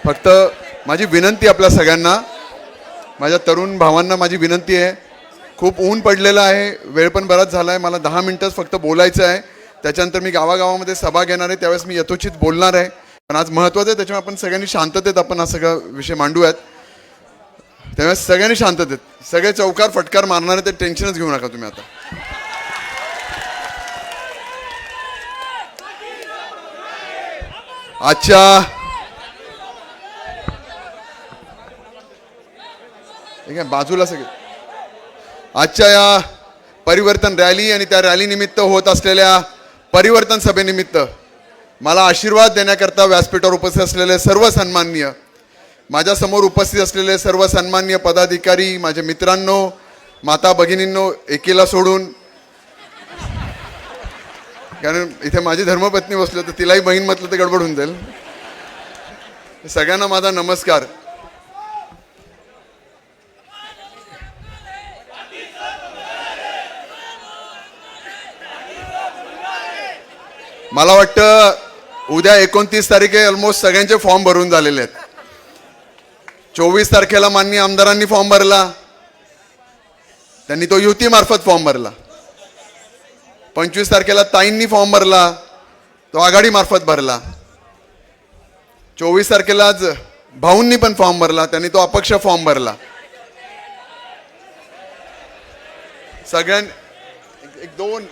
फक्त माझी विनंती आपल्या सगळ्यांना, माझ्या तरुण भावांना माझी विनंती आहे, खूप ऊन पडलेलं आहे, वेळ पण बराच झाला आहे, मला 10 मिनिटंच फक्त बोलायचं आहे. त्याच्यानंतर मी गावागावामध्ये सभा घेणार आहे, त्यावेळेस मी यथोचित बोलणार आहे. पण आज महत्त्वाचं आहे, त्याच्यामुळे आपण सगळ्यांनी शांततेत आपण हा सगळा विषय मांडूयात. त्यावेळेस सगळ्यांनी शांततेत, सगळे चौकार फटकार मारणारे ते टेन्शनच घेऊ नका तुम्ही. आता आजच्या बाजूला सगळे आजच्या या परिवर्तन रॅली आणि त्या रॅलीनिमित्त होत असलेल्या परिवर्तन सभेनिमित्त मला आशीर्वाद देण्याकरता व्यासपीठावर उपस्थित असलेले सर्व सन्माननीय, माझ्यासमोर उपस्थित असलेले सर्व सन्माननीय पदाधिकारी, माझे मित्रांनो, माता भगिनींनो, एकीला सोडून, कारण इथे माझी धर्मपत्नी बसली तर तिलाही बहीण म्हटलं तर गडबड होऊन जाईल. सगळ्यांना माझा नमस्कार. मला वाटतं उद्या 29 तारीख आहे, ऑलमोस्ट सगळ्यांचे फॉर्म भरून झालेले आहेत. 24 तारखेला माननीय आमदारांनी फॉर्म भरला, त्यांनी तो युतीमार्फत फॉर्म भरला. 25 तारखेला ताईंनी फॉर्म भरला, तो आघाडीमार्फत भरला. 24 तारखेलाच भाऊंनी पण फॉर्म भरला, त्यांनी तो अपक्ष फॉर्म भरला. सगळ्यांनी दोन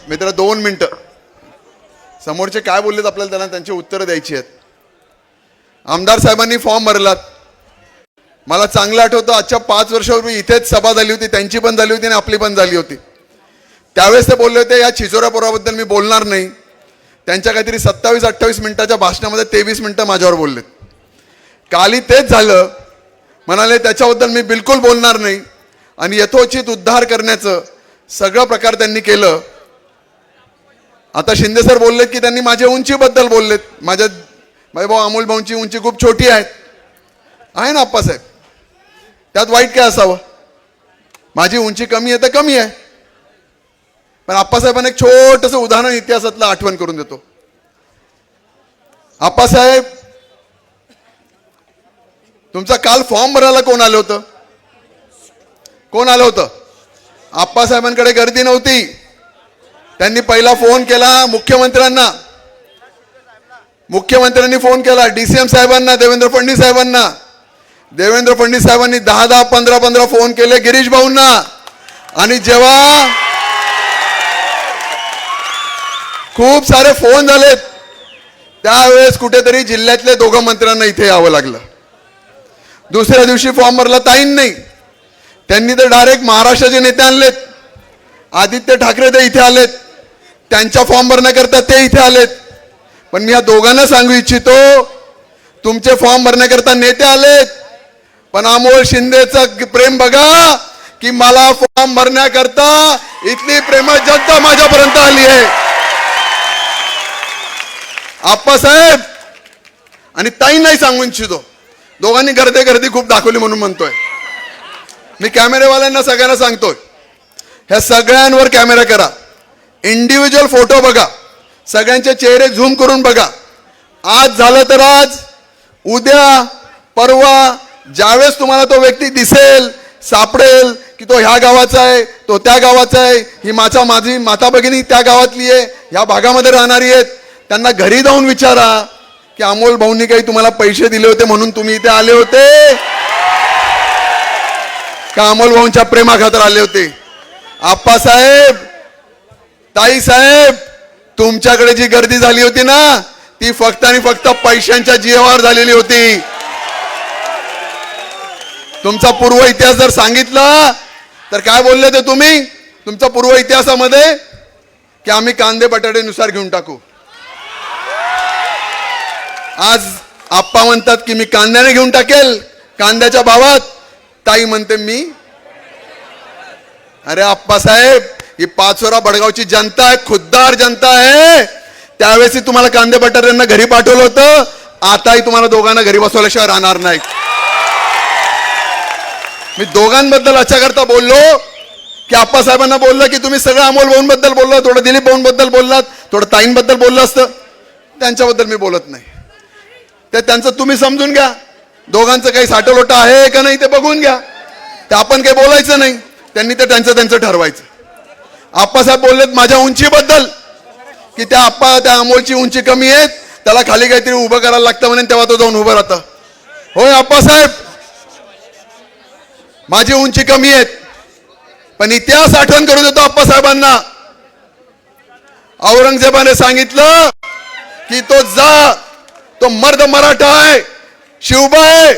मित्र 2 मिनिटं, समोरचे काय बोललेत आपल्याला त्यांना त्यांची उत्तरं द्यायची आहेत. आमदार साहेबांनी फॉर्म भरलात. मला चांगलं आठवतं, आजच्या 5 वर्षापूर्वी इथेच सभा झाली होती, त्यांची पण झाली होती आणि आपली पण झाली होती. त्यावेळेस ते बोलले होते, या छिचोरा पोराबद्दल मी बोलणार नाही. त्यांच्या काहीतरी 27-28 मिनिटाच्या भाषणामध्ये 23 मिनिटं माझ्यावर बोललेत. काली तेच झालं, म्हणाले त्याच्याबद्दल मी बिलकुल बोलणार नाही आणि यथोचित उद्धार करण्याचं सगळं प्रकार त्यांनी केलं. आता शिंदे सर बोललेत की त्यांनी माझ्या उंचीबद्दल बोललेत. माझ्या भाऊ अमोल भाऊंची उंची खूप छोटी आहे ना आप्पासाहेब, त्यात वाईट काय असावं? माझी उंची कमी आहे तर कमी आहे, पण आप्पासाहेबांना एक छोटंसं उदाहरण इतिहासातलं आठवण करून देतो. आप्पासाहेब, तुमचा काल फॉर्म भरायला कोण आलं होतं? कोण आलं होतं? आप्पासाहेबांकडे गर्दी नव्हती. त्यांनी पहिला फोन केला मुख्यमंत्र्यांना, मुख्यमंत्र्यांनी फोन केला DCM साहेबांना, देवेंद्र फडणवीस साहेबांना. देवेंद्र फडणवीस साहेबांनी 10-10, 15-15 फोन केले गिरीश भाऊंना. आणि जेव्हा खूप सारे फोन झालेत, त्यावेळेस कुठेतरी जिल्ह्यातले 2 मंत्र्यांना इथे यावं लागलं. दुसऱ्या दिवशी फॉर्म भरला ताईंनी, त्यांनी तर डायरेक्ट महाराष्ट्राचे नेते आणलेत. आदित्य ठाकरे ते इथे आलेत, त्यांच्या फॉर्म भरण्याकरता ते इथे आलेत. पण मी या दोघांना सांगू इच्छितो, तुमचे फॉर्म भरण्याकरता नेते आलेत, पण अमोल शिंदेचं प्रेम बघा की मला फॉर्म भरण्याकरता इथली प्रेम जनता माझ्यापर्यंत आली आहे. आप्पासाहेब आणि ताईंनाही सांगू इच्छितो, दोघांनी गर्दी खूप दाखवली म्हणून म्हणतोय. मी कॅमेरेवाल्यांना सगळ्यांना सांगतोय, ह्या सगळ्यांवर कॅमेरा करा, इंडिव्हिज्युअल फोटो बघा, सगळ्यांचे चेहरे झूम करून बघा. आज झालं तर आज, उद्या, परवा, ज्यावेळेस तुम्हाला तो व्यक्ती दिसेल, सापडेल की तो ह्या गावाचा आहे, तो त्या गावाचा आहे, ही माझी माता भगिनी त्या गावातली आहे, ह्या भागामध्ये राहणारी आहेत, त्यांना घरी जाऊन विचारा की अमोल भाऊंनी काही तुम्हाला पैसे दिले होते म्हणून तुम्ही इथे आले होते का अमोल भाऊंच्या प्रेमाखातर आले होते? आप्पासाहेब, ताईसाहेब, तुमच्याकडे जी गर्दी झाली होती ना, ती फक्त आणि फक्त पैशांच्या जीवावर झालेली होती. तुमचा पूर्व इतिहास जर सांगितला तर काय बोलले ते तुम्ही तुमचा पूर्व इतिहासामध्ये की आम्ही कांदे बटाट्यानुसार घेऊन टाकू. आज आप्पा म्हणतात की मी कांद्याने घेऊन टाकेल, कांद्याच्या भावात. ताई म्हणते मी. अरे आप्पासाहेब, ही पाचोरा बडगावची जनता आहे, खुद्दार जनता आहे. त्यावेळेस तुम्हाला कांदे बटाट्यांना घरी पाठवलं होतं, आताही तुम्हाला दोघांना घरी बसवल्याशिवाय राहणार नाही. मी दोघांबद्दल अच्छा करता बोललो की आप्पासाहेबांना बोललं की तुम्ही सगळं अमोल भाऊंबद्दल बोलला, थोडं दिलीप भाऊंबद्दल बोललात, थोडं ताईंबद्दल बोललं असतं, त्यांच्याबद्दल मी बोलत नाही. ते त्यांचं तुम्ही समजून घ्या. दोघांचं काही साठलोटा आहे का नाही ते बघून घ्या. ते आपण काही बोलायचं नाही, त्यांनी ते त्यांचं ठरवायचं. आप्पासाहेब बोललेत माझ्या उंचीबद्दल की त्या अमोलची उंची कमी आहे, त्याला खाली काहीतरी उभं करायला लागतं म्हणे, तेव्हा तो जाऊन उभं राहतं. होय आप्पासाहेब, माझी उंची कमी आहे, पण इतिहास आठवण करून देतो आप्पासाहेबांना. औरंगजेबाने सांगितलं की तो मर्द मराठा आहे, शिवबा आहे,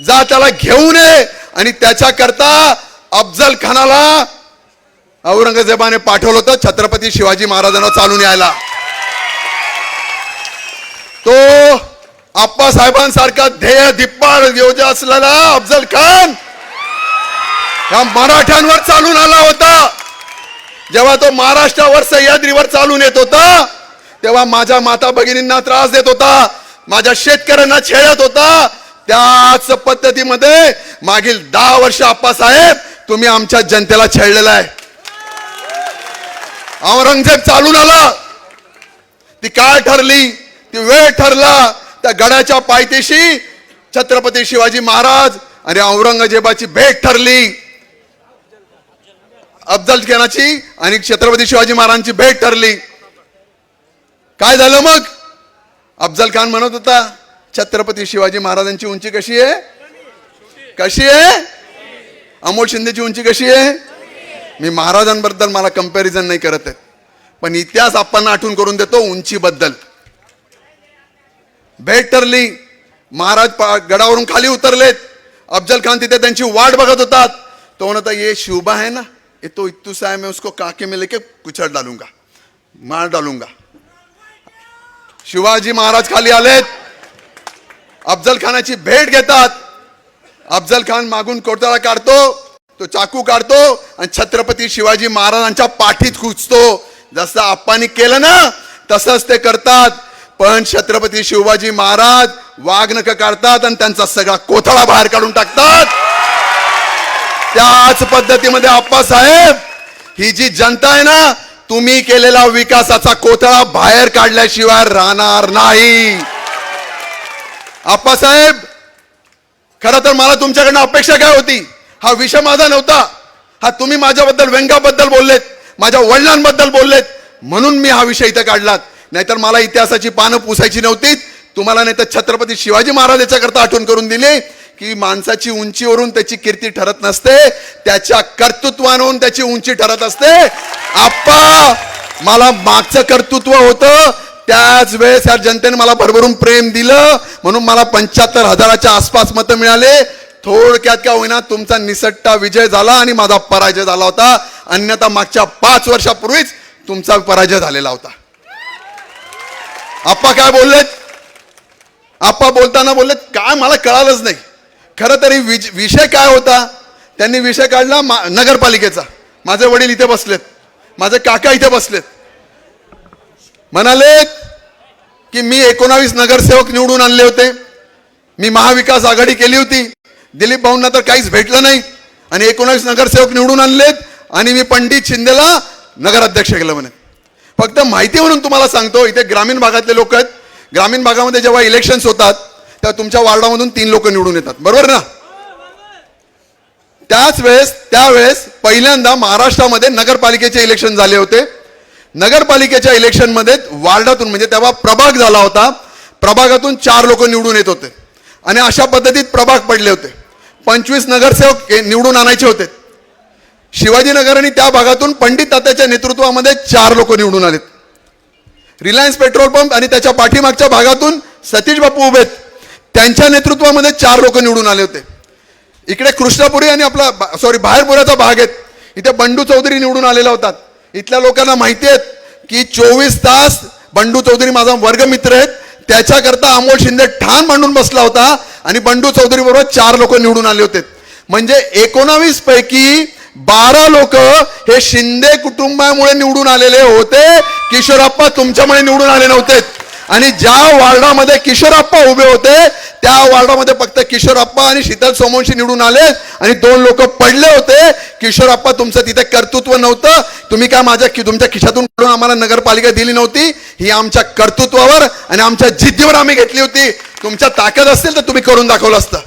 जा त्याला घेऊन ये. आणि त्याच्याकरता अफजल खानाला औरंगजेबाने पाठवलं होतं छत्रपती शिवाजी महाराजांना चालून यायला. तो आप्पासाहेबांसारखा ध्येय धिप्पाड योजना असलेला अफजल खान या मराठ्यांवर चालून आला होता. जेव्हा तो महाराष्ट्रावर सह्याद्रीवर चालून येत होता तेव्हा माझ्या माता भगिनींना त्रास देत होता, माझ्या शेतकऱ्यांना छेडत होता. त्याच पद्धतीमध्ये मागील 10 वर्ष आप्पासाहेब तुम्ही आमच्या जनतेला छेडलेला आहे. औरंगजेब चालून आला, ती काळ ठरली, ती वेळ ठरला. त्या गडाच्या पायथ्याशी छत्रपती शिवाजी महाराज आणि औरंगजेबाची भेट ठरली. अफजल खानाची आणि छत्रपती शिवाजी महाराजांची भेट ठरली. काय झालं मग? अफजल खान म्हणत होता छत्रपती शिवाजी महाराजांची उंची कशी आहे, कशी आहे, अमोल शिंदेची उंची कशी आहे. मी महाराजांबद्दल मला कंपॅरिझन नाही करत आहे, पण इतिहास आपण आठवण करून देतो उंचीबद्दल. भेट ठरली, महाराज गडावरून खाली उतरलेत, अफजल खान तिथे त्यांची वाट बघत होतात. तो म्हणता ये शिवबा है ना, ये तो इत्तू सा है, मैं उसको काके में लेके कुचल डालूंगा, मार डालूंगा. शिवाजी महाराज खाली आलेत, अफजल खानाची भेट घेतात. अफजल खान मागून कोटळा काढतो, तो चाकू काढतो आणि छत्रपती शिवाजी महाराजांच्या पाठीत खुचतो. जसं आप्पांनी केलं ना तसंच ते करतात. पण छत्रपती शिवाजी महाराज वाघनख काढतात आणि त्यांचा सगळा कोथळा बाहेर काढून टाकतात. त्याच पद्धतीमध्ये आप्पासाहेब, ही जी जनता आहे ना, तुम्ही केलेला विकासाचा कोथळा बाहेर काढल्याशिवाय राहणार नाही. आप्पासाहेब, खरं तर मला तुमच्याकडनं अपेक्षा काय होती, हा विषय माझा नव्हता. हा तुम्ही माझ्याबद्दल व्यंगाबद्दल बोललेत, माझ्या वडिलांबद्दल बोललेत, म्हणून मी हा विषय इथं काढलात. नाहीतर मला इतिहासाची पानं पुसायची नव्हती. तुम्हाला नाही तर छत्रपती शिवाजी महाराजांच्या करता आठवण करून दिली की माणसाची उंचीवरून त्याची कीर्ती ठरत नसते, त्याच्या कर्तृत्वावरून त्याची उंची ठरत असते. आप्पा, मला मागचं कर्तृत्व होतं, त्याच वेळेस या जनतेने मला भरभरून प्रेम दिलं, म्हणून मला 75,000च्या आसपास मतं मिळाले. थोडक्यात का होईना तुमचा निसट्टा विजय झाला आणि माझा पराजय झाला होता. अन्यथा मागच्या 5 वर्षापूर्वीच तुमचा पराजय झालेला होता. आप्पा काय बोललेत? आप्पा बोलताना बोललेत काय मला कळालंच नाही. खरं तरी विषय काय होता, त्यांनी विषय काढला नगरपालिकेचा. माझे वडील इथे बसलेत, माझे काका इथे बसलेत, म्हणाले की मी 19 नगरसेवक निवडून आणले होते, मी महाविकास आघाडी केली होती, दिलीप भाऊंना तर काहीच भेटलं नाही आणि 19 नगरसेवक निवडून आणलेत आणि मी पंडित शिंदेला नगराध्यक्ष केलं म्हणे. फक्त माहिती म्हणून तुम्हाला सांगतो, इथे ग्रामीण भागातले लोक आहेत. ग्रामीण भागामध्ये जेव्हा इलेक्शन्स होतात तेव्हा तुमच्या वार्डामधून 3 लोक निवडून येतात, बरोबर ना. त्यावेळेस पहिल्यांदा महाराष्ट्रामध्ये नगरपालिकेचे इलेक्शन झाले होते. नगरपालिकेच्या इलेक्शन मध्ये वार्डातून, म्हणजे तेव्हा प्रभाग झाला होता, प्रभागातून 4 लोक निवडून येत होते आणि अशा पद्धतीत प्रभाग पडले होते. 25 नगरसेवक निवडून आणायचे होते. शिवाजीनगर आणि त्या भागातून पंडित तात्याच्या नेतृत्वामध्ये 4 लोक निवडून आलेत. रिलायन्स पेट्रोल पंप आणि त्याच्या पाठीमागच्या भागातून सतीश बापू उभेत, त्यांच्या नेतृत्वामध्ये 4 लोक निवडून आले होते. इकडे कृष्णापुरी आणि बाहेरपुराचा भाग आहेत, इथे बंडू चौधरी निवडून आलेला होतात. इथल्या लोकांना माहिती आहेत की 24 तास बंडू चौधरी माझा वर्गमित्र आहेत, त्याच्याकरता अमोल शिंदे ठाण मांडून बसला होता आणि बंडू चौधरी बरोबर 4 लोक निवडून आले होते. म्हणजे 19 पैकी 12 लोक हे शिंदे कुटुंबामुळे निवडून आलेले होते. किशोरप्पा तुमच्यामुळे निवडून आले नव्हते. आणि ज्या वार्डामध्ये किशोरप्पा उभे होते त्या वार्डामध्ये फक्त किशोरप्पा आणि शीतल सोमवंशी निवडून आले आणि 2 लोक पडले होते. किशोरप्पा तुमचं तिथे कर्तृत्व नव्हतं. तुम्ही काय तुमच्या खिशातून काढून आम्हाला नगरपालिका दिली नव्हती. ही आमच्या कर्तृत्वावर आणि आमच्या जिद्दीवर आम्ही घेतली होती. तुमच्या ताकद असेल तर तुम्ही करून दाखवलं असतं.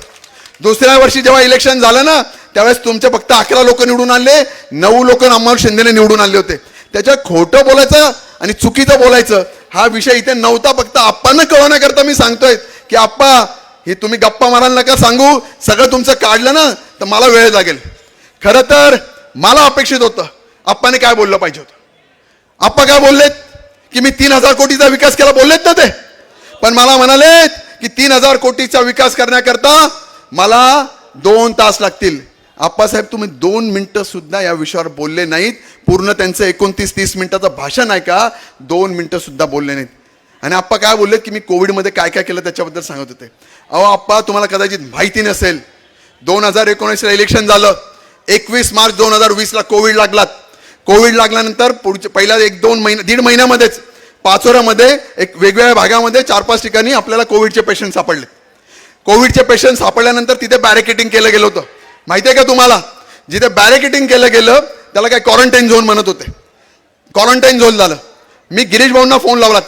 दुसऱ्या वर्षी जेव्हा इलेक्शन झालं ना त्यावेळेस तुमचे फक्त 11 लोक निवडून आले, 9 लोक अमोल शिंदेने निवडून आणले होते. त्याच्या खोटं बोलायचं आणि चुकीचं बोलायचं हा विषय इथे नव्हता. फक्त आप्पांना कळवण्याकरता मी सांगतोय की आप्पा हे तुम्ही गप्पा मारायला नका सांगू. सगळं तुमचं काढलं ना तर मला वेळ लागेल. खरं तर मला अपेक्षित होतं आप्पाने काय बोललं पाहिजे होतं. आप्पा काय बोललेत की मी 3,000 कोटीचा विकास केला बोललेत ना ते. पण मला म्हणाले की 3,000 कोटीचा विकास करण्याकरता मला 2 तास लागतील. आप्पासाहेब तुम्ही 2 मिनिटं सुद्धा या विषयावर बोलले नाहीत. पूर्ण त्यांचं 29-30 मिनिटाचं भाषण आहे का 2 मिनिटं सुद्धा बोलले नाहीत. आणि आप्पा काय बोललेत की मी कोविडमध्ये काय काय केलं त्याच्याबद्दल सांगत होते. अहो आप्पा तुम्हाला कदाचित माहिती नसेल 2019ला इलेक्शन झालं. 21 मार्च 2020ला कोविड लागलात. कोविड लागल्यानंतर पहिल्या 1-2 महिने 1.5 महिन्यामध्येच पाचोऱ्यामध्ये एक वेगवेगळ्या भागामध्ये 4-5 ठिकाणी आपल्याला कोविडचे पेशंट सापडले. कोविडचे पेशंट सापडल्यानंतर तिथे बॅरिकेटिंग केलं गेलं होतं. माहिती आहे का तुम्हाला. जिथे बॅरिकेटिंग केलं गेलं त्याला काय क्वारंटाईन झोन म्हणत होते. क्वारंटाईन झोन झालं. मी गिरीश भाऊंना फोन लावला.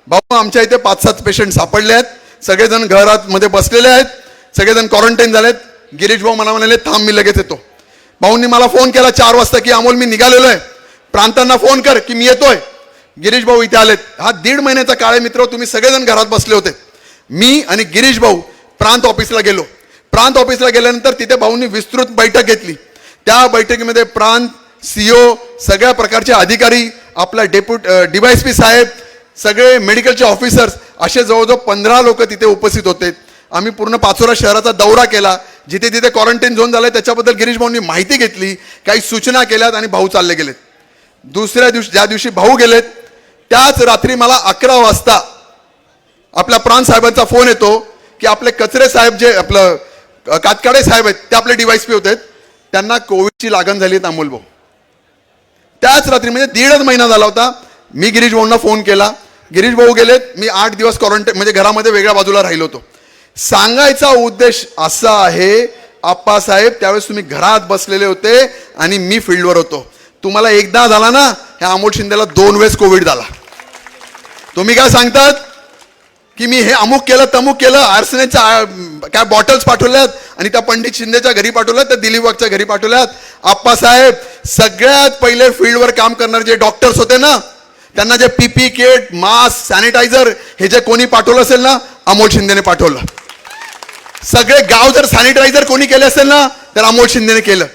भाऊ आमच्या इथे 5-7 पेशंट सापडले आहेत. सगळेजण घरात मध्ये बसलेले आहेत. सगळेजण क्वारंटाईन झालेत. गिरीश भाऊ मला म्हणाले थांब मी लगेच येतो. भाऊंनी मला फोन केला 4 वाजता की अमोल मी निघालेलो आहे. प्रांतांना फोन कर की मी येतोय. गिरीश भाऊ इथे आलेत. हा 1.5 महिन्याचा काळ आहे मित्र. तुम्ही सगळेजण घरात बसले होते. मी आणि गिरीश भाऊ प्रांत ऑफिसला गेलो. प्रांत ऑफिसला गेल्यानंतर तिथे भाऊंनी विस्तृत बैठक घेतली. त्या बैठकीमध्ये प्रांत सीओ सगळ्या प्रकारचे अधिकारी आपला DYSP साहेब सगळे मेडिकलचे ऑफिसर्स असे जवळजवळ 15 लोक तिथे उपस्थित होते. आम्ही पूर्ण पाचोरा शहराचा दौरा केला. जिथे तिथे क्वारंटाईन झोन झालाय त्याच्याबद्दल गिरीश भाऊंनी माहिती घेतली. काही सूचना केल्यात आणि भाऊ चालले गेलेत. दुसऱ्या दिवशी ज्या दिवशी भाऊ गेलेत त्याच रात्री मला 11 वाजता आपल्या प्रांत साहेबांचा फोन येतो की आपले कचरे साहेब जे आपलं कातकाडे साहेब आहेत ते आपले DYSP होते त्यांना कोविडची लागण झाली अमोल भाऊ. त्याच रात्री म्हणजे 1.5 महिना झाला होता. मी गिरीश भाऊंना फोन केला. गिरीश भाऊ गेलेत. मी 8 दिवस क्वारंटाईन म्हणजे घरामध्ये वेगळ्या बाजूला राहिलो होतो. सांगायचा उद्देश असा आहे आप्पासाहेब त्यावेळेस तुम्ही घरात बसलेले होते आणि मी फील्डवर होतो. तुम्हाला एकदा झाला ना ह्या अमोल शिंदेला 2 वेळेस कोविड झाला. तुम्ही काय सांगतात की मी हे अमुक केलं तमुक केलं. आर्सेनिकच्या काय बॉटल्स पाठवल्यात आणि त्या पंडित शिंदेच्या घरी पाठवल्यात त्या दिलीप वाघच्या घरी पाठवल्यात. आप्पासाहेब सगळ्यात पहिले फील्डवर काम करणारे जे डॉक्टर्स होते ना त्यांना जे PP किट मास्क सॅनिटायझर हे जे कोणी पाठवलं असेल ना अमोल शिंदेने पाठवलं. सगळे गाव जर सॅनिटायझर कोणी केले असेल ना तर अमोल शिंदेने केलं.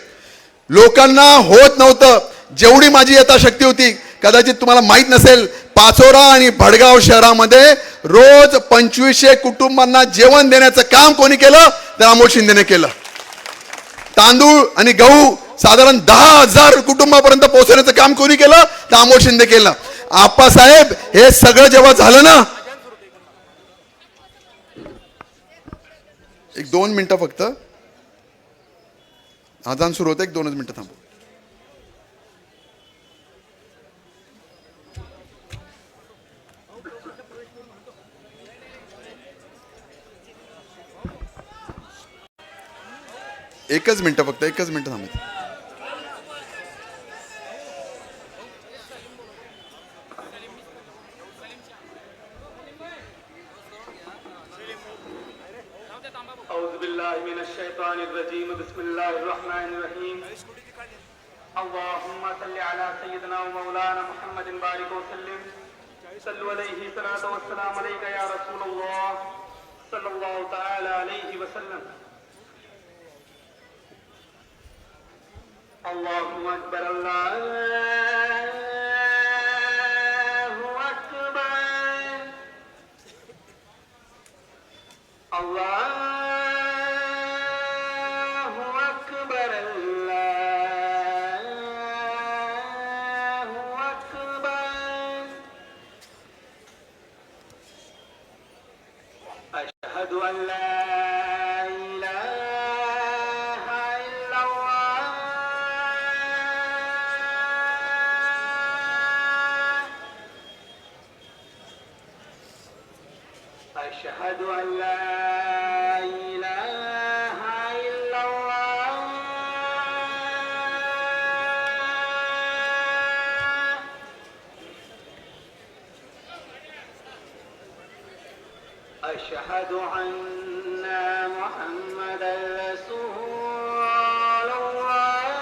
लोकांना होत नव्हतं. जेवढी माझी यथाशक्ती होती. कदाचित तुम्हाला माहित नसेल पाचोरा आणि भडगाव शहरामध्ये रोज 2500 कुटुंबांना जेवण देण्याचं काम कोणी केलं तर अमोल शिंदेने केलं. तांदूळ आणि गहू साधारण 10,000 कुटुंबापर्यंत पोहोचवण्याचं काम कोणी केलं तर अमोल शिंदे केलं. आप्पासाहेब हे सगळं जेव्हा झालं ना 1-2 मिनिटं फक्त आजान सुरू होतं. 1-2 मिनिटं थांबू. एकच मिनिटं फक्त 1 मिनिटं थांबत. أعوذ بالله من الشيطان الرجيم بسم الله الرحمن الرحيم اللهم صل على سيدنا ومولانا محمد بارك وسلم صلوا عليه الصلاة والسلام عليك يا رسول الله صلى الله تعالى عليه وسلم الله أكبر الله أكبر الله أكبر الله أكبر أشهد أن لا إله إلا الله أشهد أن محمدا رسول الله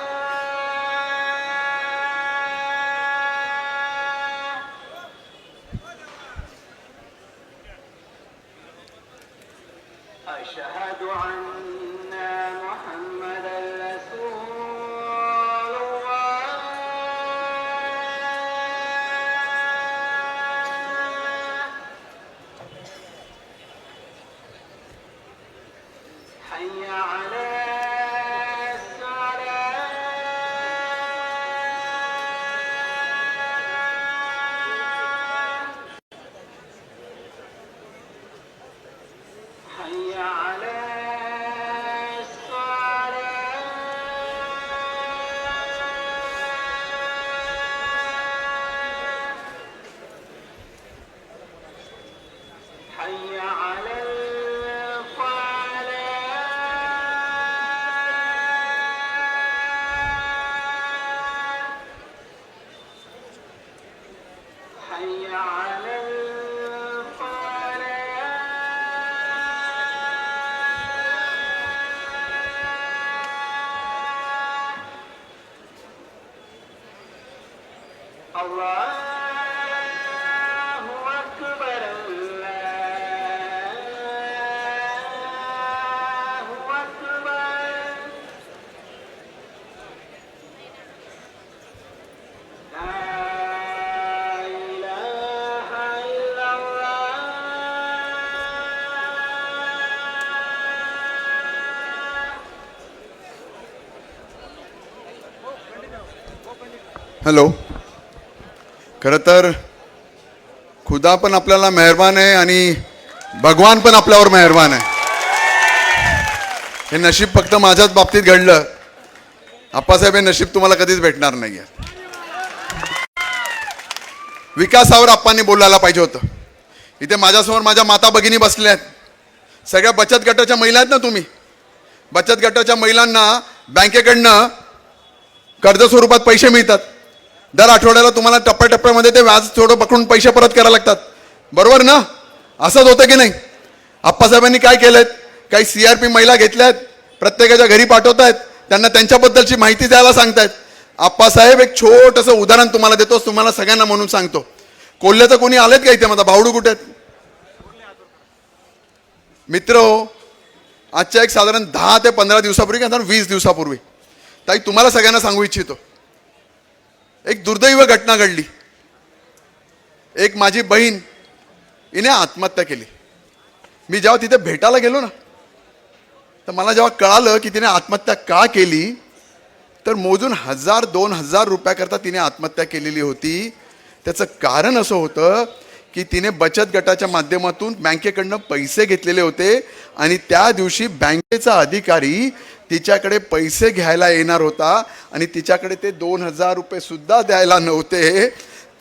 أشهد أن محمدا رسول الله حي على الصلاة حي على الصلاة حي على الفلاح حي على الفلاح الله أكبر الله أكبر لا إله إلا الله हॅलो. खरं तर खुदा पण आपल्याला मेहरबान आहे आणि भगवान पण आपल्यावर मेहरबान आहे. हे नशीब फक्त माझ्याच बाबतीत घडलं. आप्पासाहेब हे नशीब तुम्हाला कधीच भेटणार नाहीये. विकासावर आप्पांनी बोलायला पाहिजे होतं. इथे माझ्यासमोर माझ्या माता भगिनी बसल्या आहेत. सगळ्या बचत गटाच्या महिला आहेत ना तुम्ही. बचत गटाच्या महिलांना बँकेकडनं कर्ज स्वरूपात पैसे मिळतात. दर आठवड्याला तुम्हाला टप्प्याटप्प्यामध्ये ते व्याज थोडं पकडून पैसे परत करायला लागतात. बरोबर ना? असंच होतं की नाही? आप्पासाहेबांनी काय केलंय? काही CRP महिला घेतल्यात, प्रत्येकाच्या घरी पाठवतायत, त्यांना त्यांच्याबद्दलची माहिती द्यायला सांगतायत. आप्पासाहेब एक छोटंसं उदाहरण तुम्हाला देतो, तुम्हाला सगळ्यांना म्हणून सांगतो. कोल्ह्याचं कोणी आलेत का इथे? माझा भावडू कुठे आहेत? मित्र आजच्या एक साधारण 10 ते 15 दिवसापूर्वी किंवा 20 दिवसापूर्वी ताई तुम्हाला सगळ्यांना सांगू इच्छितो. एक दुर्दैव घटना घडली. एक माझी बहीण हिने आत्महत्या केली. मी जेव्हा तिथे भेटायला गेलो ना, तर मला जेव्हा कळालं की तिने आत्महत्या का केली, तर मोजून 1000-2000 रुपयाकरता तिने आत्महत्या केलेली होती. त्याचं कारण असं होतं की तिने बचत गटाच्या माध्यमातून बँकेकडनं पैसे घेतलेले होते आणि त्या दिवशी बँकेचा अधिकारी तिच्याकडे पैसे घ्यायला येणार होता आणि तिच्याकडे ते 2000 रुपये सुद्धा द्यायला नव्हते.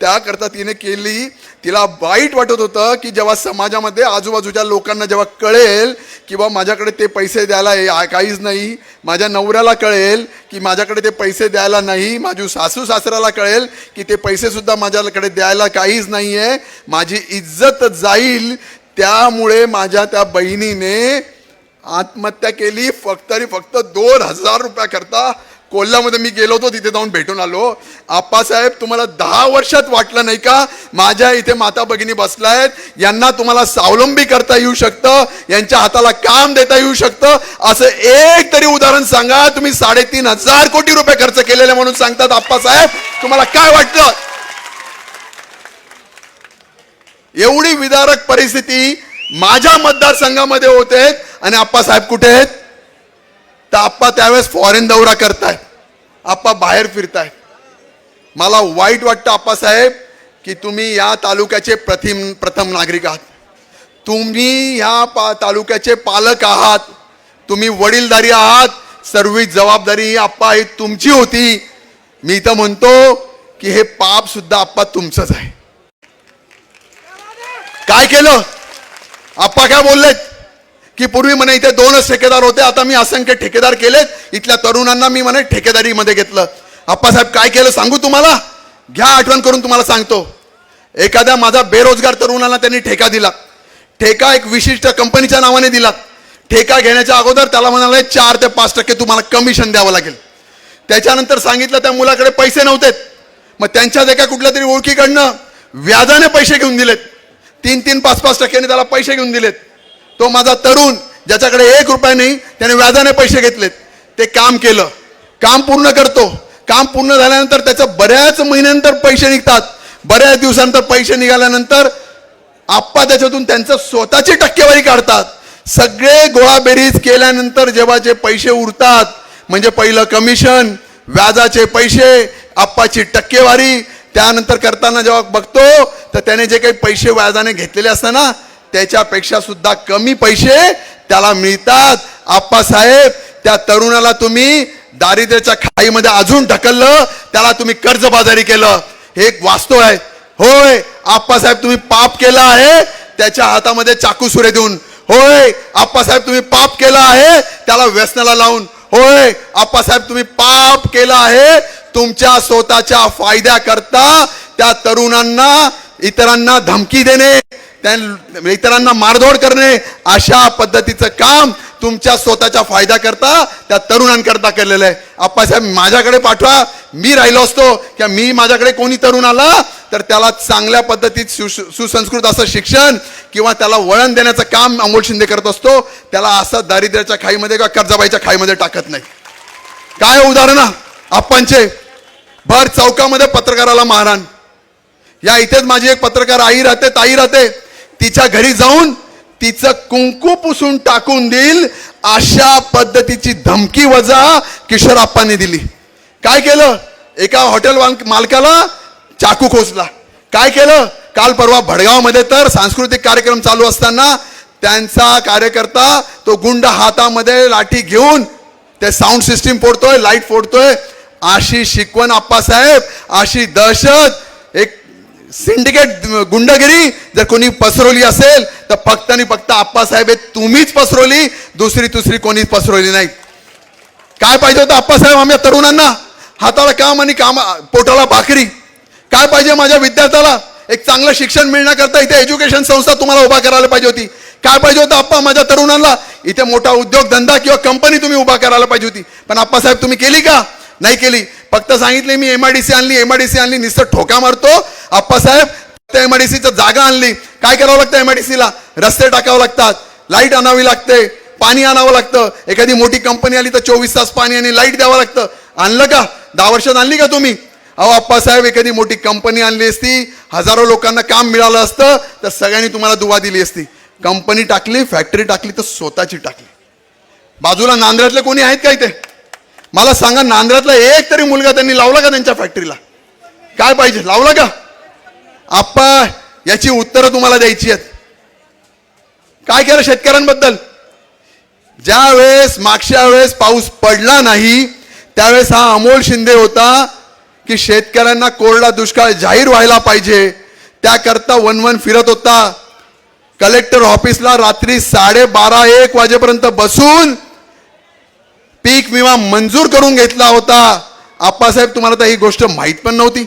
त्याकरता तिने केली. तिला वाईट वाटत होतं की जेव्हा समाजामध्ये आजूबाजूच्या लोकांना जेव्हा कळेल की बा माझ्याकडे ते पैसे द्यायला काहीच नाही, माझ्या नवऱ्याला कळेल की माझ्याकडे ते पैसे द्यायला नाही, माझी सासू सासऱ्याला कळेल की ते पैसे सुद्धा माझ्याकडे द्यायला काहीच नाही आहे, माझी इज्जत जाईल. त्यामुळे माझ्या त्या बहिणीने आत्महत्या केली. फक्त 2000 रुपयाकरता. कोल्ह्यामध्ये मी गेलो होतो, तिथे जाऊन भेटून आलो. आप्पासाहेब तुम्हाला 10 वर्षात वाटलं नाही का माझ्या इथे माता भगिनी बसलायत, यांना तुम्हाला स्वावलंबी करता येऊ शकतं, यांच्या हाताला काम देता येऊ शकतं, असं एक तरी उदाहरण सांगा. तुम्ही 3500 कोटी रुपये खर्च केलेले म्हणून सांगतात आप्पासाहेब. तुम्हाला काय वाटतं? एवढी विदारक परिस्थिती माझ्या मतदारसंघामध्ये होते आणि आप्पासाहेब कुठे आहेत? तर आप्पा त्यावेळेस फॉरेन दौरा करतायत, आप्पा बाहेर फिरतायत. मला वाईट वाटतं आप्पासाहेब की तुम्ही या तालुक्याचे प्रथम नागरिक आहात. तुम्ही या तालुक्याचे पालक आहात, तुम्ही वडीलधारी आहात. सर्व जबाबदारी ही आप्पा ही तुमची होती. मी तर म्हणतो की हे पाप सुद्धा आप्पा तुमचंच आहे. काय केलं आप्पा? काय बोललेत की पूर्वी म्हणे इथे 2च ठेकेदार होते, आता मी असंख्य ठेकेदार केलेत, इथल्या तरुणांना मी म्हणे ठेकेदारीमध्ये घेतलं. आप्पासाहेब काय केलं सांगू तुम्हाला? घ्या आठवण करून तुम्हाला सांगतो. एखाद्या माझा बेरोजगार तरुणाला त्यांनी ठेका दिला. ठेका एक विशिष्ट कंपनीच्या नावाने दिला. ठेका घेण्याच्या अगोदर त्याला म्हणाले 4 ते 5% तुम्हाला कमिशन द्यावं लागेल. त्याच्यानंतर सांगितलं त्या मुलाकडे पैसे नव्हते, मग त्यांच्याच एका कुठल्या तरी ओळखीकडनं व्याजाने पैसे घेऊन दिलेत. 3-3, 5-5 टक्क्यांनी त्याला पैसे घेऊन दिलेत. तो माझा तरुण ज्याच्याकडे 1 रुपया नाही त्याने व्याजाने पैसे घेतलेत. ते काम केलं, काम पूर्ण करतो. काम पूर्ण झाल्यानंतर त्याचं बऱ्याच महिन्यानंतर पैसे निघतात. बऱ्याच दिवसानंतर पैसे निघाल्यानंतर आप्पा त्याच्यातून त्यांचं स्वतःची टक्केवारी काढतात. सगळे गोळाबेरीज केल्यानंतर जेव्हा जे पैसे उरतात, म्हणजे पहिलं कमिशन, व्याजाचे पैसे, आप्पाची टक्केवारी, त्यानंतर करताना जेव्हा बघतो तर त्याने जे काही पैसे व्याजाने घेतलेले असतात ना त्याच्यापेक्षा सुद्धा कमी पैसे त्याला मिळतात. आप्पासाहेब, त्या तरुणाला तुम्ही दारिद्र्याच्या खाईमध्ये अजून ढकललं, त्याला तुम्ही कर्जबाजारी केलं. हे एक वास्तव आहे. होय आप्पासाहेब, तुम्ही पाप केला आहे त्याच्या हातामध्ये चाकू सुरे देऊन. होय आप्पासाहेब, तुम्ही पाप केला आहे त्याला व्यसनाला लावून. होय आप्पासाहेब, तुम्ही पाप केला आहे तुमच्या स्वतःच्या फायद्याकरता त्या तरुणांना, इतरांना धमकी देणे, इतरांना मारधोड करणे, अशा पद्धतीचं काम तुमच्या स्वतःच्या फायद्याकरता त्या तरुणांकरता केलेलं आहे. आप्पासाहेब, माझ्याकडे पाठवा. मी राहिलो असतो किंवा मी माझ्याकडे कोणी तरुण आला तर त्याला चांगल्या पद्धतीत सुसंस्कृत असं शिक्षण किंवा त्याला वळण देण्याचं काम अमोल शिंदे करत असतो. त्याला असं दारिद्र्याच्या खाईमध्ये किंवा कर्जाबाईच्या खाईमध्ये टाकत नाही. काय उदाहरण आप्पांचे. भर चौकामध्ये पत्रकाराला मारहाण. या इथेच माझी एक पत्रकार आई राहते, ताई राहते. तिच्या घरी जाऊन तिचं कुंकू पुसून टाकून देईल अशा पद्धतीची धमकी वजा किशोरप्पांनी दिली. काय केलं? एका हॉटेल मालकाला चाकू खोचला. काय केलं? काल परवा भडगावमध्ये तर सांस्कृतिक कार्यक्रम चालू असताना त्यांचा कार्यकर्ता तो गुंड हातामध्ये लाठी घेऊन ते साऊंड सिस्टीम फोडतोय, लाईट फोडतोय. अशी शिकवण आप्पासाहेब, अशी दहशत, एक सिंडिकेट गुंडगिरी जर कोणी पसरवली असेल तर फक्त आणि फक्त आप्पासाहेब तुम्हीच पसरवली, दुसरी कोणीच पसरवली नाही. काय पाहिजे होतं आप्पासाहेब आम्ही तरुणांना? हाताला काम आणि पोटाला भाकरी. काय पाहिजे माझ्या विद्यार्थ्याला? एक चांगलं शिक्षण मिळण्याकरता इथे एज्युकेशन संस्था तुम्हाला उभा करायला पाहिजे होती. काय पाहिजे होतं आप्पा माझ्या तरुणांना? इथे मोठा उद्योगधंदा किंवा कंपनी तुम्ही उभा करायला पाहिजे होती. पण आप्पासाहेब तुम्ही केली का? नाही केली. फक्त सांगितले मी MIDC आणली, नुसतं ठोका मारतो. आप्पासाहेब, MIDCचं जागा आणली. काय करावं लागतं MIDCला? रस्ते टाकावं लागतात, लाईट आणावी लागते, पाणी आणावं लागतं. एखादी मोठी कंपनी आली तर 24 तास पाणी आणि लाईट द्यावं लागतं. आणलं का? 10 वर्षात आणली का तुम्ही? अहो आप्पासाहेब, एखादी मोठी कंपनी आणली असती, हजारो लोकांना काम मिळालं असतं तर सगळ्यांनी तुम्हाला दुवा दिली असती. कंपनी टाकली, फॅक्टरी टाकली तर स्वतःची टाकली. बाजूला नांद्र्यातले कोणी आहेत का इथे? मला सांगा, नांद्र्यातला एक तरी मुलगा त्यांनी लावला का त्यांच्या फॅक्टरीला? काय पाहिजे? लावला का? आप्पा, याची उत्तरं तुम्हाला द्यायची आहेत. काय केलं शेतकऱ्यांबद्दल? ज्या वेळेस मागच्या वेळेस पाऊस पडला नाही त्यावेळेस हा अमोल शिंदे होता की शेतकऱ्यांना कोरडा दुष्काळ जाहीर व्हायला पाहिजे त्याकरता वन फिरत होता. कलेक्टर ऑफिसला रात्री 12:30-1 वाजेपर्यंत बसून पीक विमा मंजूर करून घेतला होता. आप्पासाहेब, तुम्हाला तर ही गोष्ट माहीत पण नव्हती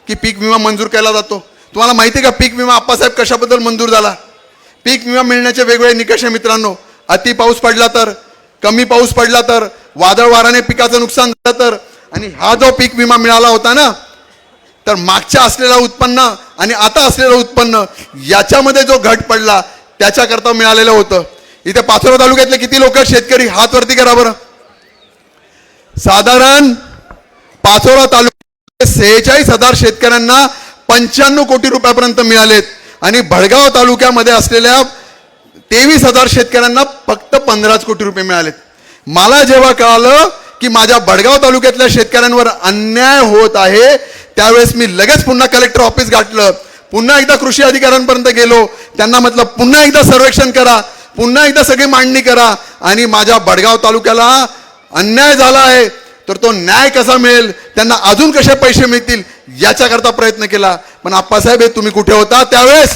की पीक विमा मंजूर केला जातो. तुम्हाला माहिती आहे का पीक विमा आप्पासाहेब कशाबद्दल मंजूर झाला? पीक विमा मिळण्याचे वेगवेगळे निकष आहे मित्रांनो. अति पाऊस पडला तर, कमी पाऊस पडला तर, वादळ वाऱ्याने पिकाचं नुकसान झालं तर. आणि हा जो पीक विमा मिळाला होता ना, तर मागच्या असलेलं उत्पन्न आणि आता असलेलं उत्पन्न याच्यामध्ये जो घट पडला त्याच्याकरता मिळालेलं होतं. इथे पाचोरा तालुक्यातले किती लोक शेतकरी? हात वरती करा बरं. साधारण पाचोरा तालुक्यात 46,000 शेतकऱ्यांना 95 कोटी रुपयापर्यंत मिळालेत आणि भडगाव तालुक्यामध्ये असलेल्या 23,000 शेतकऱ्यांना फक्त 15 कोटी रुपये मिळालेत. मला जेव्हा कळालं की माझ्या भडगाव तालुक्यातल्या शेतकऱ्यांवर अन्याय होत आहे त्यावेळेस मी लगेच पुन्हा कलेक्टर ऑफिस गाठलं. पुन्हा एकदा कृषी अधिकाऱ्यांपर्यंत गेलो. त्यांना म्हटलं पुन्हा एकदा सर्वेक्षण करा, पुन्हा एकदा सगळी मांडणी करा आणि माझ्या भडगाव तालुक्याला अन्याय झाला आहे तर तो न्याय कसा मिळेल, त्यांना अजून कसे पैसे मिळतील याच्याकरता प्रयत्न केला. पण आप्पासाहेब, हे तुम्ही कुठे होता त्यावेळेस?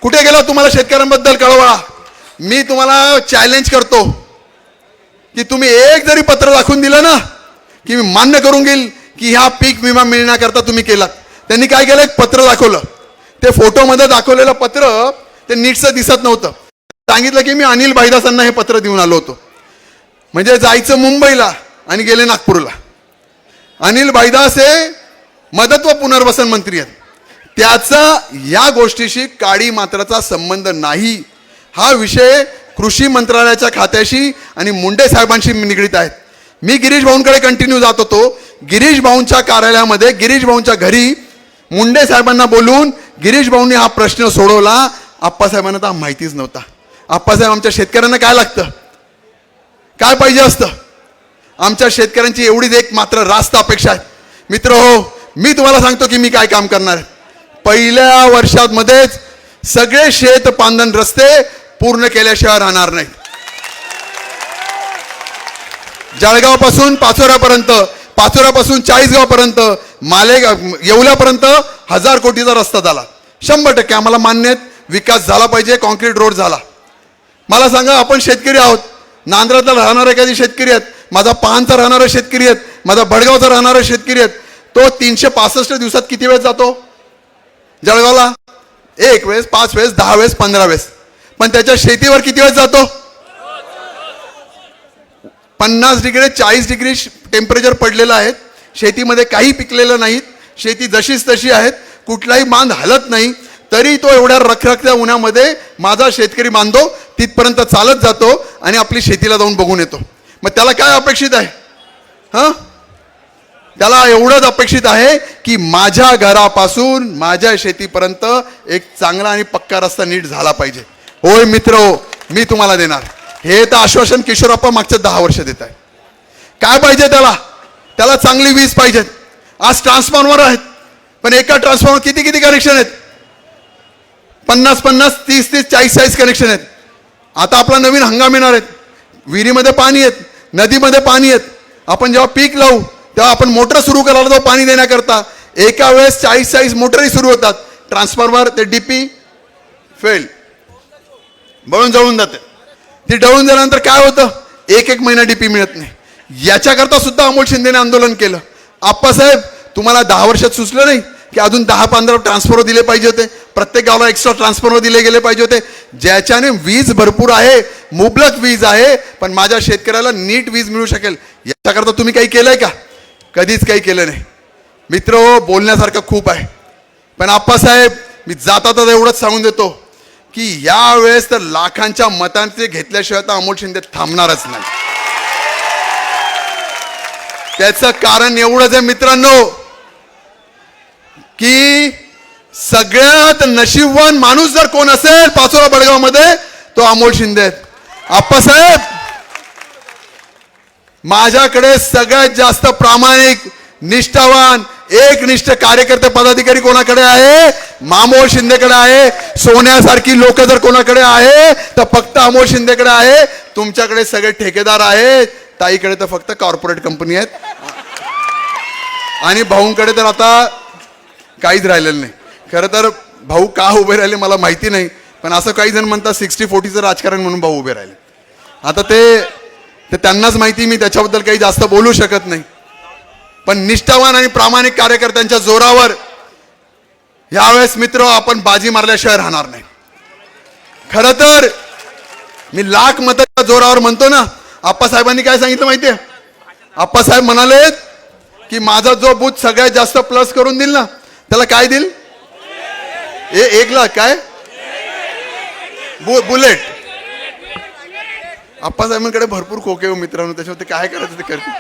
कुठे गेला? तुम्हाला शेतकऱ्यांबद्दल कळवा. मी तुम्हाला चॅलेंज करतो की तुम्ही एक जरी पत्र दाखवून दिलं ना की मी मान्य करून घेईल की ह्या पीक विमा मिळण्याकरता तुम्ही केलात. त्यांनी काय केलं? एक पत्र दाखवलं. ते फोटोमध्ये दाखवलेलं पत्र ते नीटचं दिसत नव्हतं. सांगितलं की मी अनिल भाईदासांना हे पत्र देऊन आलो होतो. म्हणजे जायचं मुंबईला आणि गेले नागपूरला. अनिल भाईदास हे मदत व पुनर्वसन मंत्री आहेत. त्याचा या गोष्टीशी काडी मात्राचा संबंध नाही. हा विषय कृषी मंत्रालयाच्या खात्याशी आणि मुंडे साहेबांशी निगडीत आहेत. मी गिरीश भाऊंकडे कंटिन्यू जात होतो. गिरीश भाऊंच्या कार्यालयामध्ये गिरीश भाऊंच्या घरी मुंडे साहेबांना बोलून गिरीश भाऊंनी हा प्रश्न सोडवला. आप्पासाहेबांना तर माहितीच नव्हता. आप्पासाहेब आमच्या शेतकऱ्यांना काय लागतं, काय पाहिजे असतं, आमच्या शेतकऱ्यांची एवढीच एक मात्र रास्त अपेक्षा आहे. मित्र हो, मी तुम्हाला सांगतो की मी काय काम करणार. पहिल्या वर्षांमध्येच सगळे शेत पांदन रस्ते पूर्ण केल्याशिवाय राहणार नाहीत. जळगावपासून पाचोऱ्यापर्यंत, पाचोऱ्यापासून चाळीसगावपर्यंत, येवल्यापर्यंत 1000 कोटीचा रस्ता झाला. 100% आम्हाला मान्य आहेत. विकास झाला पाहिजे, कॉन्क्रीट रोड झाला. मला सांगा, आपण शेतकरी आहोत. नांद्रातला राहणारे कधी शेतकरी आहेत, माझा पानचा राहणारे शेतकरी आहेत, माझा भडगावचा राहणारे शेतकरी आहेत. तो 365 दिवसात किती वेळेस जातो जळगावला? 1 वेळेस, 5 वेळेस, 10 वेळेस, 15 वेळेस. पण त्याच्या शेतीवर किती वेळेस जातो? 50 डिग्री 40 डिग्री टेम्परेचर पडलेलं आहे. शेतीमध्ये काही पिकलेलं नाही. शेती जशीच तशी आहेत, कुठलाही बांध हलत नाही. तरी तो एवढ्या रखरखत्या उन्हामध्ये माझा शेतकरी बांधव तिथपर्यंत चालत जातो आणि आपली शेतीला जाऊन बघून येतो. मग त्याला काय अपेक्षित आहे? हां, त्याला एवढंच अपेक्षित आहे की माझ्या घरापासून माझ्या शेतीपर्यंत एक चांगला आणि पक्का रस्ता नीट झाला पाहिजे. होय मित्र, मी तुम्हाला देणार. हे तर आश्वासन किशोरप्पा मागच्या 10 वर्ष देत आहे. काय पाहिजे त्याला? त्याला चांगली वीज पाहिजे. आज ट्रान्सफॉर्मर आहेत, पण एका ट्रान्सफॉर्मर किती कनेक्शन आहेत? 50-50, 30-30, 40-40 कनेक्शन आहेत. आता आपला नवीन हंगाम येणार आहेत. विहिरीमध्ये पाणी आहेत, नदीमध्ये पाणी आहेत. आपण जेव्हा पीक लावू तेव्हा आपण मोटर सुरू करायला जाऊ पाणी देण्याकरता. एका वेळेस 40-40 मोटरही सुरू होतात. ट्रान्सफॉर्मर ते डीपी फेल, बळून जळून जाते. ती डळून झाल्यानंतर काय होतं? 1 महिना डीपी मिळत नाही. याच्याकरता सुद्धा अमोल शिंदेने आंदोलन केलं. आप्पासाहेब, तुम्हाला 10 वर्षात सुचलं नाही की अजून 10-15 ट्रान्सफॉर्मर दिले पाहिजे होते? प्रत्येक गावाला एक्स्ट्रा ट्रान्सफॉर्मर दिले गेले पाहिजे होते, ज्याच्याने वीज भरपूर आहे, मुबलक वीज आहे, पण माझ्या शेतकऱ्याला नीट वीज मिळू शकेल. याच्याकरता तुम्ही काही केलंय का? कधीच काही केलं नाही. मित्र हो, बोलण्यासारखं खूप आहे. पण आप्पासाहेब, मी जाता एवढंच सांगून देतो की यावेळेस तर लाखांच्या मतांचे घेतल्याशिवाय तर अमोल शिंदे थांबणारच नाही. त्याचं कारण एवढंच आहे मित्रांनो, की सगळ्यात नशीबवान माणूस जर कोण असेल पाचोरा बडगाव मध्ये तो अमोल शिंदे आहेत. आप्पासाहेब, माझ्याकडे सगळ्यात जास्त प्रामाणिक, निष्ठावान, एकनिष्ठ कार्यकर्ते पदाधिकारी कोणाकडे आहे? अमोल शिंदेकडे आहे. सोन्यासारखी लोक जर कोणाकडे आहे तर फक्त अमोल शिंदेकडे आहे. तुमच्याकडे सगळे ठेकेदार आहेत, ताईकडे तर फक्त कॉर्पोरेट कंपनी आहेत, आणि भाऊंकडे तर आता काहीच राहिलेलं नाही. खरं तर भाऊ का उभे राहिले मला माहिती नाही, पण असं काही जण म्हणतात 60-40चं राजकारण म्हणून भाऊ उभे राहिले. आता ते त्यांनाच माहिती, मी त्याच्याबद्दल काही जास्त बोलू शकत नाही. पण निष्ठावान आणि प्रामाणिक कार्यकर्त्यांच्या जोरावर यावेळेस मित्र आपण बाजी मारल्याशिवाय राहणार नाही. खरं तर मी लाख मताच्या जोरावर म्हणतो ना. आप्पासाहेबांनी काय सांगितलं माहितीये? आप्पासाहेब म्हणाले की माझा जो बूथ सगळ्यात जास्त प्लस करून देईल ना त्याला काय देईल? 1 लाख काय बुलेट. आप्पासाहेबांकडे भरपूर खोके हो मित्रांनो, त्याच्यावर ते काय करायचं ते करतील.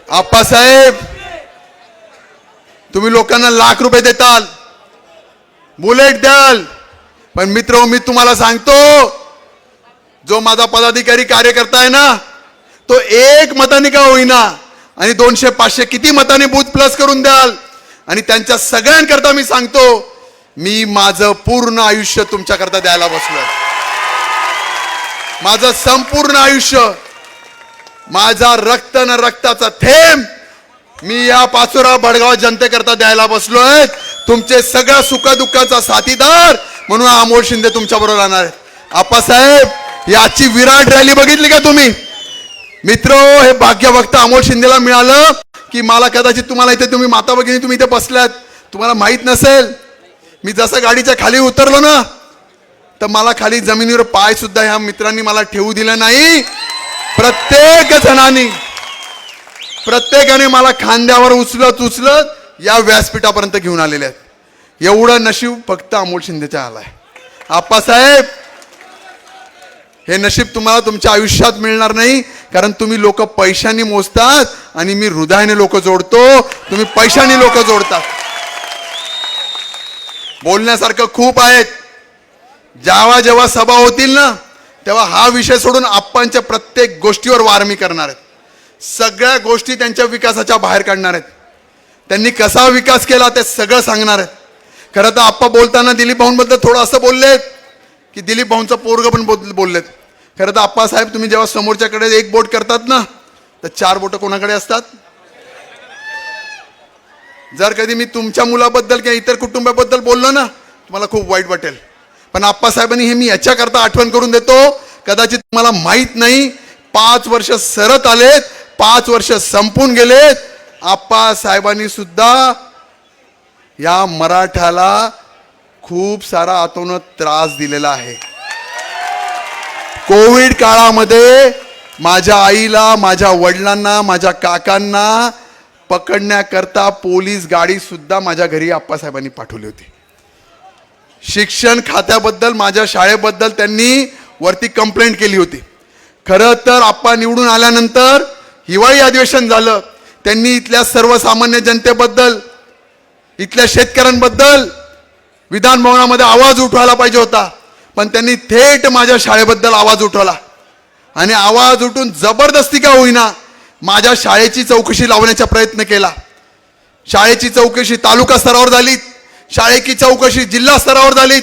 आप्पासाहेब, तुम्ही लोकांना लाख रुपये देताल, बुलेट द्याल, पण मित्र मी तुम्हाला सांगतो, जो माझा पदाधिकारी कार्यकर्ता आहे ना तो 1 मताने का होईना आणि 200-500 किती मताने बूथ प्लस करून द्याल, आणि त्यांच्या सगळ्यांकरता मी सांगतो, मी माझं पूर्ण आयुष्य तुमच्याकरता द्यायला बसलोय. माझं संपूर्ण आयुष्य, माझा रक्त न रक्ताचा थेंब मी या पाचोरा बडगाव जनतेकरता द्यायला बसलोय. तुमचे सगळ्या सुखदुःखाचा साथीदार म्हणून अमोल शिंदे तुमच्या बरोबर राहणार आहेत. आप्पासाहेब, याची विराट रॅली बघितली का तुम्ही? मित्र, हे भाग्य फक्त अमोल शिंदेला मिळालं की मला कदाचित तुम्हाला इथे, तुम्ही माता भगिनी तुम्ही इथे बसल्यात, तुम्हाला माहित नसेल, मी जसं गाडीच्या खाली उतरलो ना, तर मला खाली जमिनीवर पाय सुद्धा ह्या मित्रांनी मला ठेवू दिलं नाही. प्रत्येकाने मला खांद्यावर उचलत या व्यासपीठापर्यंत घेऊन आलेले आहेत. एवढं नशीब फक्त अमोल शिंदेच्या आलाय. आप्पासाहेब, हे नशीब तुम्हाला तुमच्या आयुष्यात मिळणार नाही, कारण तुम्ही लोक पैशाने मोजतात आणि मी हृदयाने लोक जोडतो, तुम्ही पैशाने लोक जोडतात. बोलण्यासारखं खूप आहेत. जेव्हा सभा होतील ना, तेव्हा हा विषय सोडून आप्पांच्या प्रत्येक गोष्टीवर वारमी करणार आहेत. सगळ्या गोष्टी त्यांच्या विकासाच्या बाहेर काढणार आहेत. त्यांनी कसा विकास केला ते सगळं सांगणार आहेत. खरं तर आप्पा बोलताना दिलीप भाऊंबद्दल थोडं असं बोललेत की दिलीप भाऊंचा पोरग पण बोललेत. खरं तर आप्पासाहेब, तुम्ही जेव्हा समोरच्याकडे एक बोट करतात ना, तर 4 बोटं कोणाकडे असतात? जर कधी मी तुमच्या मुलाबद्दल किंवा इतर कुटुंबाबद्दल बोललो ना, तुम्हाला खूप वाईट वाटेल. पण आप्पासाहेबांनी हे मी याच्याकरता आठवण करून देतो, कदाचित तुम्हाला माहीत नाही, 5 वर्ष सरत आलेत, 5 वर्ष संपून गेलेत. आप्पासाहेबांनी सुद्धा या मराठ्याला खूप सारा आतून त्रास दिलेला आहे. कोविड काळामध्ये माझ्या आईला, माझ्या वडिलांना, माझ्या काकांना पकडण्याकरता पोलीस गाडी सुद्धा माझ्या घरी आप्पासाहेबांनी पाठवली होती. शिक्षण खात्याबद्दल, माझ्या शाळेबद्दल त्यांनी वरती कंप्लेंट केली होती. खरं तर आप्पा निवडून आल्यानंतर हिवाळी अधिवेशन झालं, त्यांनी इथल्या सर्वसामान्य जनतेबद्दल, इथल्या शेतकऱ्यांबद्दल विधान भवनामध्ये आवाज उठवायला पाहिजे होता, पण त्यांनी थेट माझ्या शाळेबद्दल आवाज उठवला. आणि आवाज उठून जबरदस्ती का होईना माझ्या शाळेची चौकशी लावण्याचा प्रयत्न केला. शाळेची चौकशी तालुका स्तरावर झाली, शाळेची चौकशी जिल्हा स्तरावर झाली,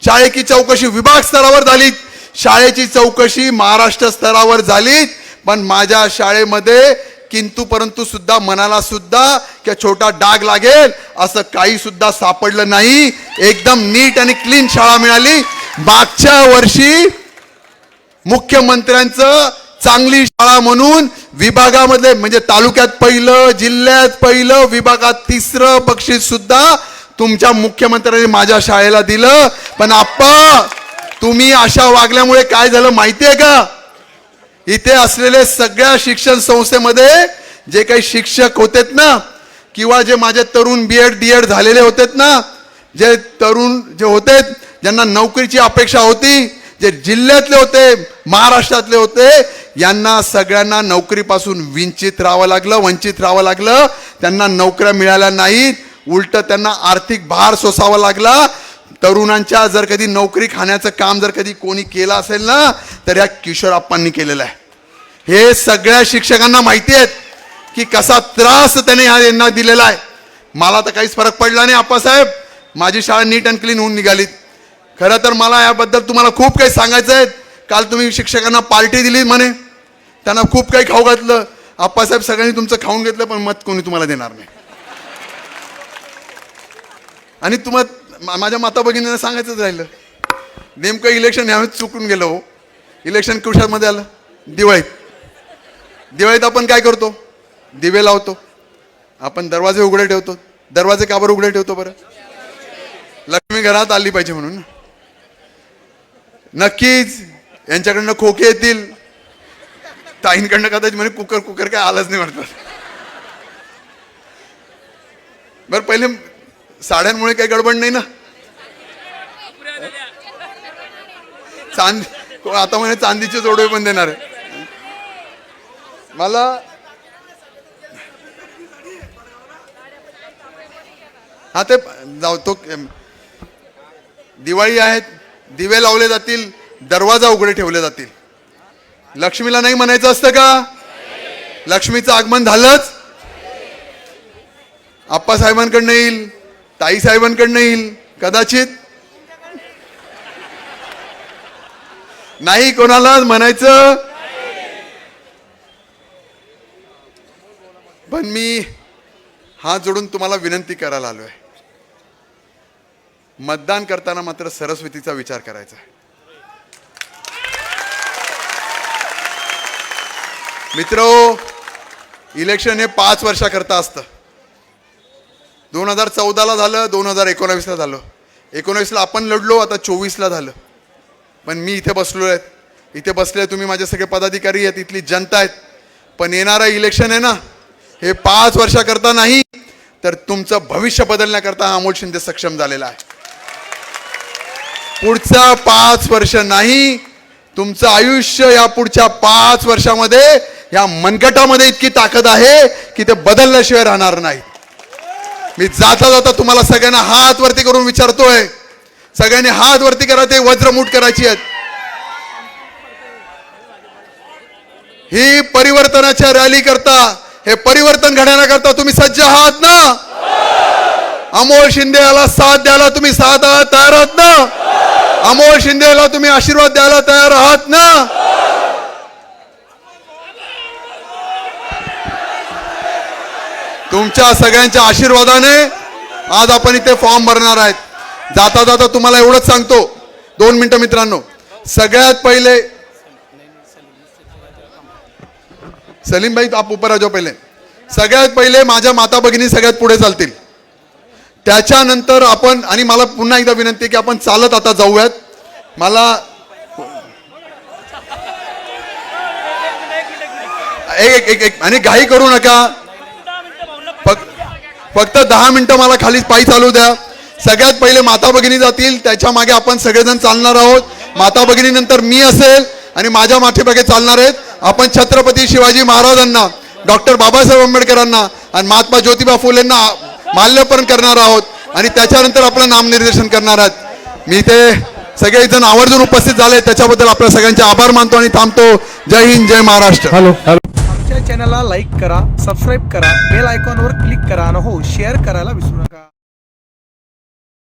शाळेची चौकशी विभाग स्तरावर झाली, शाळेची चौकशी महाराष्ट्र स्तरावर झाली. पण माझ्या शाळेमध्ये किंतु परंतु सुद्धा मनाला सुद्धा की छोटा डाग लागेल असं काही सुद्धा सापडलं नाही. एकदम नीट आणि क्लीन शाळा मिळाली. मागच्या वर्षी मुख्यमंत्र्यांचं चांगली शाळा म्हणून विभागामध्ये, म्हणजे तालुक्यात पहिलं, जिल्ह्यात पहिलं, विभागात 3रं बक्षीस सुद्धा तुमच्या मुख्यमंत्र्यांनी माझ्या शाळेला दिलं. पण आप्पा, तुम्ही अशा वागल्यामुळे काय झालं माहितीये का? इथे असलेले सगळ्या शिक्षण संस्थेमध्ये जे काही शिक्षक होतेत ना, किंवा जे माझे तरुण BEd DEd झालेले होतेत ना, जे तरुण जे होते, ज्यांना नोकरीची अपेक्षा होती, जे जिल्ह्यातले होते, महाराष्ट्रातले होते, यांना सगळ्यांना नोकरीपासून वंचित राहावं लागलं. त्यांना नोकऱ्या मिळाल्या नाहीत, उलट त्यांना आर्थिक भार सोसावा लागला. तरुणांच्या जर कधी नोकरी खाण्याचं काम जर कधी कोणी केलं असेल ना, तर या किशोरप्पांनी केलेलं आहे. हे सगळ्या शिक्षकांना माहिती आहे की कसा त्रास त्याने यांना दिलेला आहे. मला तर काहीच फरक पडला नाही आप्पासाहेब, माझी शाळा नीट अँड क्लीन होऊन निघाली. खरं तर मला याबद्दल तुम्हाला खूप काही सांगायचं आहे. काल तुम्ही शिक्षकांना पार्टी दिली म्हणे, त्यांना खूप काही खाऊ घातलं. आप्पासाहेब, सगळ्यांनी तुमचं खाऊन घेतलं, पण मत कोणी तुम्हाला देणार नाही. आणि तुम्हाला माझ्या माता भगिनींना सांगायचंच राहिलं, नेमकं इलेक्शन यावेळेस चुकून गेलं हो. इलेक्शन कुशामध्ये आलं, दिवाळीत आपण काय करतो? दिवे लावतो, आपण दरवाजे उघडे ठेवतो. दरवाजे का बरं उघडे ठेवतो बरं? लक्ष्मी घरात आली पाहिजे म्हणून. नक्कीच यांच्याकडनं खोके येतील, ताईंकडनं कदाचित म्हणे कुकर काय आलंच नाही म्हणतात. बरं, पहिले साड्यांमुळे काही गडबड नाही ना? आता म्हणे चांदीचे जोडवे पण देणार आहे मला. हा, ते जाऊ, तो दिवाळी आहेत, दिवे लावले जातील, दरवाजा उघडे ठेवले जातील. लक्ष्मीला नाही म्हणायचं असतं का? लक्ष्मीचं आगमन झालंच. आप्पासाहेबांकडनं येईल, ताई साहेबांकडनं येईल, कदाचित नाही कोणाला म्हणायचं. पण मी हात जोडून तुम्हाला विनंती करायला आलोय, मतदान करताना मात्र सरस्वतीचा विचार करायचा. मित्रो, इलेक्शन हे 5 वर्षाकरता असतं. 2014ला झालं, 2019ला झालं. 19ला आपण लढलो, आता 24ला झालं. पण मी इथे बसलो आहे, इथे बसले तुम्ही माझे सगळे पदाधिकारी आहेत, इथली जनता आहेत. पण येणारं इलेक्शन आहे ना, हे 5 वर्षाकरता नाही, तर तुमचं भविष्य बदलण्याकरता हा अमोल शिंदे सक्षम झालेला आहे. पुढचा 5 वर्ष नाही, तुमचं आयुष्य या पुढच्या 5 वर्षामध्ये या मनगटामध्ये इतकी ताकद आहे की ते बदलल्याशिवाय राहणार नाही. मी जाता जाता तुम्हाला सगळ्यांना हात वरती करून विचारतोय, सगळ्यांनी हात वरती करा, ते वज्रमूठ करायची आहेत. ही परिवर्तनाच्या रॅली करता, हे परिवर्तन घडवण्याकरता तुम्ही सज्ज आहात ना? अमोल शिंदे याला साथ द्यायला तुम्ही तयार आहात ना? अमोल शिंदेला तुम्ही आशीर्वाद द्यायला तयार आहात ना? तुमच्या सगळ्यांच्या आशीर्वादाने आज आपण इथे फॉर्म भरणार आहेत. जाता जाता तुम्हाला एवढंच सांगतो, 2 मिनिटं मित्रांनो. सगळ्यात पहिले सलीम भाई आप ऊपर आ जाओ. सगळ्यात पहिले माझ्या माता भगिनी सगळ्यात पुढे चालतील, त्याच्यानंतर आपण, आणि मला पुन्हा एकदा विनंती की आपण चालत आता जाऊयात. मला एक आणि घाई करू नका, फक्त 10 मिनिटं मला खाली पायी चालू द्या. सगळ्यात पहिले माता भगिनी जातील, त्याच्या मागे आपण सगळेजण चालणार आहोत. माता भगिनी नंतर मी असेल आणि माझ्या माथेमागे चालणार आहेत आपण छत्रपती शिवाजी महाराजांना, डॉक्टर बाबासाहेब आंबेडकरांना आणि महात्मा ज्योतिबा फुलेंना माल्यार्पण करणार आहोत आणि त्याच्यानंतर आपलं नामनिर्देशन करणार आहात. मी ते सगळेजण आवर्जून उपस्थित झाले, त्याच्याबद्दल आपल्या सगळ्यांचे आभार मानतो आणि थांबतो. जय हिंद, जय महाराष्ट्र. आमच्या चॅनलला लाईक करा, सबस्क्राईब करा, बेल आयकॉनवर क्लिक करा आणि हो शेअर करायला विसरू नका.